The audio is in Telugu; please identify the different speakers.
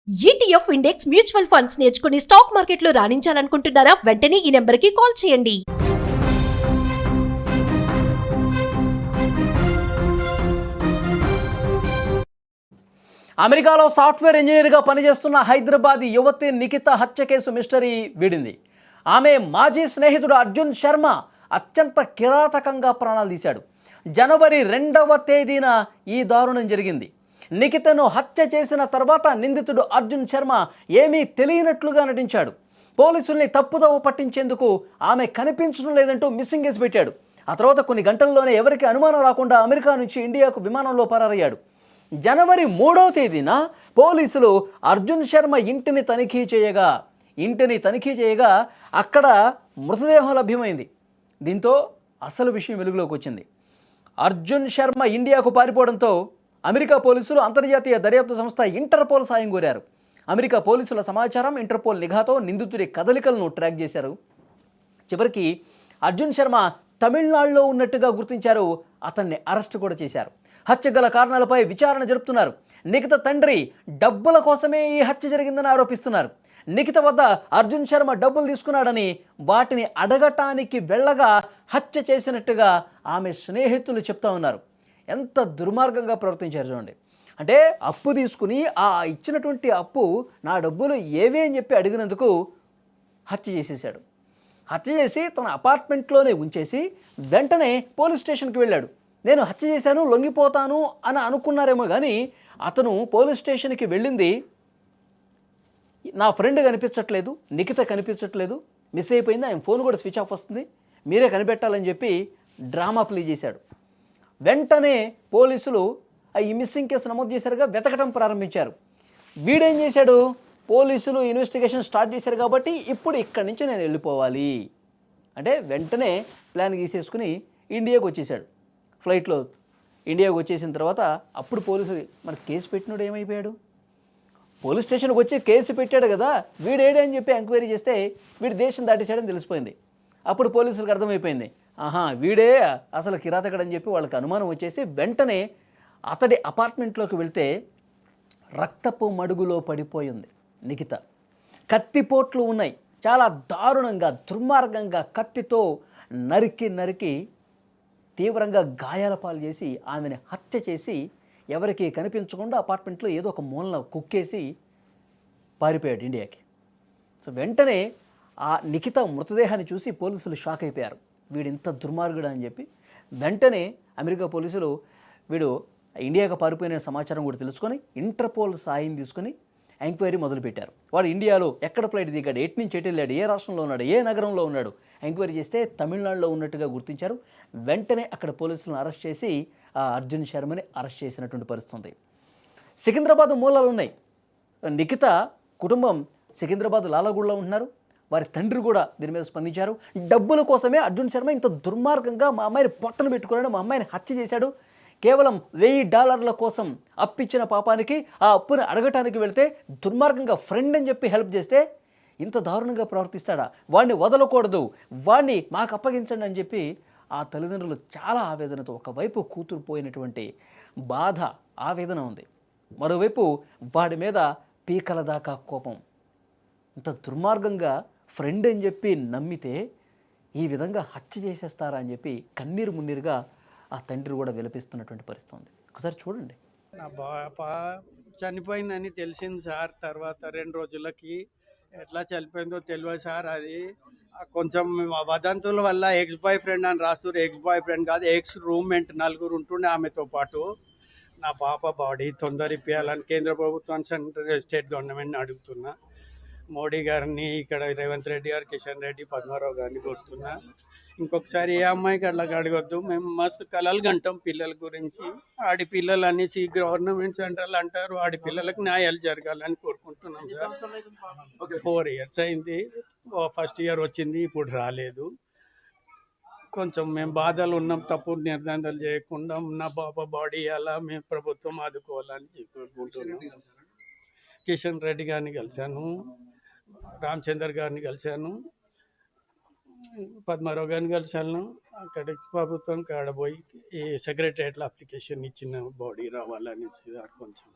Speaker 1: ETF ఇండెక్స్ మ్యూచువల్ ఫండ్స్ నేర్చుకుని స్టాక్ మార్కెట్లో రాణించాలనుకుంటున్నారా? వెంటనే ఈ నెంబర్కి కాల్ చేయండి.
Speaker 2: అమెరికాలో సాఫ్ట్వేర్ ఇంజనీర్గా పనిచేస్తున్న హైదరాబాద్ యువతి నిఖిత హత్య కేసు మిస్టరీ వీడింది. ఆమె మాజీ స్నేహితుడు అర్జున్ శర్మ అత్యంత కిరాతకంగా ప్రాణాలు తీశాడు. జనవరి 2వ తేదీన ఈ దారుణం జరిగింది. నిఖితను హత్య చేసిన తర్వాత నిందితుడు అర్జున్ శర్మ ఏమీ తెలియనట్లుగా నటించాడు. పోలీసుల్ని తప్పుదోవ పట్టించేందుకు ఆమె కనిపించడం లేదంటూ మిస్సింగ్ కేసు పెట్టాడు. ఆ తర్వాత కొన్ని గంటల్లోనే ఎవరికి అనుమానం రాకుండా అమెరికా నుంచి ఇండియాకు విమానంలో పరారయ్యాడు. జనవరి 3వ తేదీన పోలీసులు అర్జున్ శర్మ ఇంటిని తనిఖీ చేయగా అక్కడ మృతదేహం లభ్యమైంది. దీంతో అసలు విషయం వెలుగులోకి వచ్చింది. అర్జున్ శర్మ ఇండియాకు పారిపోవడంతో అమెరికా పోలీసులు అంతర్జాతీయ దర్యాప్తు సంస్థ ఇంటర్పోల్ సాయం కోరారు. అమెరికా పోలీసుల సమాచారం, ఇంటర్పోల్ నిఘాతో నిందితుడి కదలికలను ట్రాక్ చేశారు. చివరికి అర్జున్ శర్మ తమిళనాడులో ఉన్నట్టుగా గుర్తించారు. అతన్ని అరెస్ట్ కూడా చేశారు. హత్య గల కారణాలపై విచారణ జరుపుతున్నారు. నిఖిత తండ్రి డబ్బుల కోసమే ఈ హత్య జరిగిందని ఆరోపిస్తున్నారు. నిఖిత వద్ద అర్జున్ శర్మ డబ్బులు తీసుకున్నాడని, వాటిని అడగటానికి వెళ్ళగా హత్య చేసినట్టుగా ఆమె స్నేహితులు చెప్తా ఉన్నారు. ఎంత దుర్మార్గంగా ప్రవర్తించారు చూడండి. అంటే అప్పు తీసుకుని ఆ ఇచ్చినటువంటి అప్పు నా డబ్బులు ఏవి అని చెప్పి అడిగినందుకు హత్య చేసేసాడు. హత్య చేసి తన అపార్ట్మెంట్లోనే ఉంచేసి వెంటనే పోలీస్ స్టేషన్కి వెళ్ళాడు. నేను హత్య చేశాను, లొంగిపోతాను అని అనుకున్నారేమో కానీ అతను పోలీస్ స్టేషన్కి వెళ్ళింది నా ఫ్రెండ్ కనిపించట్లేదు, నిఖిత కనిపించట్లేదు, మిస్ అయిపోయింది, ఆయన ఫోన్ కూడా స్విచ్ ఆఫ్ వస్తుంది, మీరే కనిపెట్టాలని చెప్పి డ్రామా ప్లే చేశాడు. వెంటనే పోలీసులు ఈ మిస్సింగ్ కేసు నమోదు చేశారుగా, వెతకడం ప్రారంభించారు. వీడేం చేశాడు, పోలీసులు ఇన్వెస్టిగేషన్ స్టార్ట్ చేశారు కాబట్టి ఇప్పుడు ఇక్కడి నుంచి నేను వెళ్ళిపోవాలి అంటే వెంటనే ప్లాన్ గీసేసుకుని ఇండియాకు వచ్చేసాడు. ఫ్లైట్లో ఇండియాకు వచ్చేసిన తర్వాత అప్పుడు పోలీసులు మరి కేసు పెట్టినోడు ఏమైపోయాడు, పోలీస్ స్టేషన్కి వచ్చి కేసు పెట్టాడు కదా, వీడేడే అని చెప్పి ఎంక్వైరీ చేస్తే వీడు దేశం దాటేశాడని తెలిసిపోయింది. అప్పుడు పోలీసులకు అర్థమైపోయింది, ఆహా వీడే అసలు కిరాతకుడని చెప్పి వాళ్ళకి అనుమానం వచ్చేసి వెంటనే అతడి అపార్ట్మెంట్లోకి వెళ్తే రక్తపు మడుగులో పడిపోయింది నిఖిత. కత్తిపోట్లు ఉన్నాయి. చాలా దారుణంగా దుర్మార్గంగా కత్తితో నరికి తీవ్రంగా గాయాల పాలు చేసి ఆమెను హత్య చేసి ఎవరికి కనిపించకుండా అపార్ట్మెంట్లో ఏదో ఒక మూలన కుక్కేసి పారిపోయాడు ఇండియాకి. సో వెంటనే ఆ నిఖిత మృతదేహాన్ని చూసి పోలీసులు షాక్ అయిపోయారు. వీడు ఇంత దుర్మార్గుడు అని చెప్పి వెంటనే అమెరికా పోలీసులు వీడు ఇండియాకు పారిపోయిన సమాచారం కూడా తెలుసుకొని ఇంటర్పోల్ సాయం తీసుకొని ఎంక్వైరీ మొదలుపెట్టారు. వాడు ఇండియాలో ఎక్కడ ఫ్లైట్ దిగాడు, ఎటు నుంచి ఎటు వెళ్ళాడు, ఏ రాష్ట్రంలో ఉన్నాడు, ఏ నగరంలో ఉన్నాడు ఎంక్వైరీ చేస్తే తమిళనాడులో ఉన్నట్టుగా గుర్తించారు. వెంటనే అక్కడ పోలీసులను అరెస్ట్ చేసి ఆ అర్జున్ శర్మని అరెస్ట్ చేసినటువంటి పరిస్థితి. సికింద్రాబాద్ మూలాలు ఉన్నాయి. నిఖిత కుటుంబం సికింద్రాబాద్ లాలాగూడలో ఉంటున్నారు. వారి తండ్రి కూడా దీని మీద స్పందించారు. డబ్బుల కోసమే అర్జున్ శర్మ ఇంత దుర్మార్గంగా మా అమ్మాయిని పొట్టను పెట్టుకున్నాడు, మా అమ్మాయిని హత్య చేశాడు, కేవలం $1000 కోసం అప్పిచ్చిన పాపానికి ఆ అప్పుని అడగటానికి వెళ్తే దుర్మార్గంగా ఫ్రెండ్ అని చెప్పి హెల్ప్ చేస్తే ఇంత దారుణంగా ప్రవర్తిస్తాడా, వాడిని వదలకూడదు, వాడిని మాకు అప్పగించండి అని చెప్పి ఆ తల్లిదండ్రులు చాలా ఆవేదనతో, ఒకవైపు కూతురు పోయినటువంటి బాధ ఆవేదన ఉంది, మరోవైపు వాడి మీద పీకల దాకా కోపం. ఇంత దుర్మార్గంగా ఫ్రెండ్ అని చెప్పి నమ్మితే ఈ విధంగా హత్య చేసేస్తారా అని చెప్పి కన్నీరు మున్నీరుగా ఆ తండ్రి కూడా విలపిస్తున్నటువంటి పరిస్థితి ఉంది. ఒకసారి చూడండి.
Speaker 3: నా పాప చనిపోయిందని తెలిసింది సార్. తర్వాత 2 రోజులకి ఎట్లా చనిపోయిందో తెలియదు సార్. అది కొంచెం వదంతుల వల్ల ఎక్స్ బాయ్ ఫ్రెండ్ అని రాస్తారు. ఎక్స్ బాయ్ ఫ్రెండ్ కాదు, ఎక్స్ రూమ్మేట్ 4 ఉంటుండే ఆమెతో పాటు. నా పాప బాడీ తొందర ఇప్పించాలని కేంద్ర ప్రభుత్వాన్ని, సెంట్రల్ స్టేట్ గవర్నమెంట్ని అడుగుతున్నా. మోడీ గారిని, ఇక్కడ రేవంత్ రెడ్డి గారు, కిషన్ రెడ్డి, పద్మారావు గారిని కోరుతున్నా. ఇంకొకసారి ఏ అమ్మాయికి అట్లా అడగొద్దు. మేము మస్తు కలలు కంటాం పిల్లల గురించి. ఆడపిల్లలు అనేసి గవర్నమెంట్ సెంట్రల్ అంటారు, ఆడపిల్లలకు న్యాయాలు జరగాలని కోరుకుంటున్నాం సార్. 4 years అయింది. ఫస్ట్ ఇయర్ వచ్చింది, ఇప్పుడు రాలేదు. కొంచెం మేము బాధలు ఉన్నాం. తప్పు నిర్ధారణలు చేయకుండా నా పాప బాడీ అలా మేము ప్రభుత్వం ఆదుకోవాలని కోరుకుంటున్నాం. కిషన్ రెడ్డి గారిని కలిశాను, రామచందర్ గారిని కలిశాను, పద్మారావు గారిని కలిశాను. అక్కడికి ప్రభుత్వం కాడపోయి ఈ సెక్రటరియట్లో అప్లికేషన్ ఇచ్చిన బాడీ రావాలనేసి కొంచెం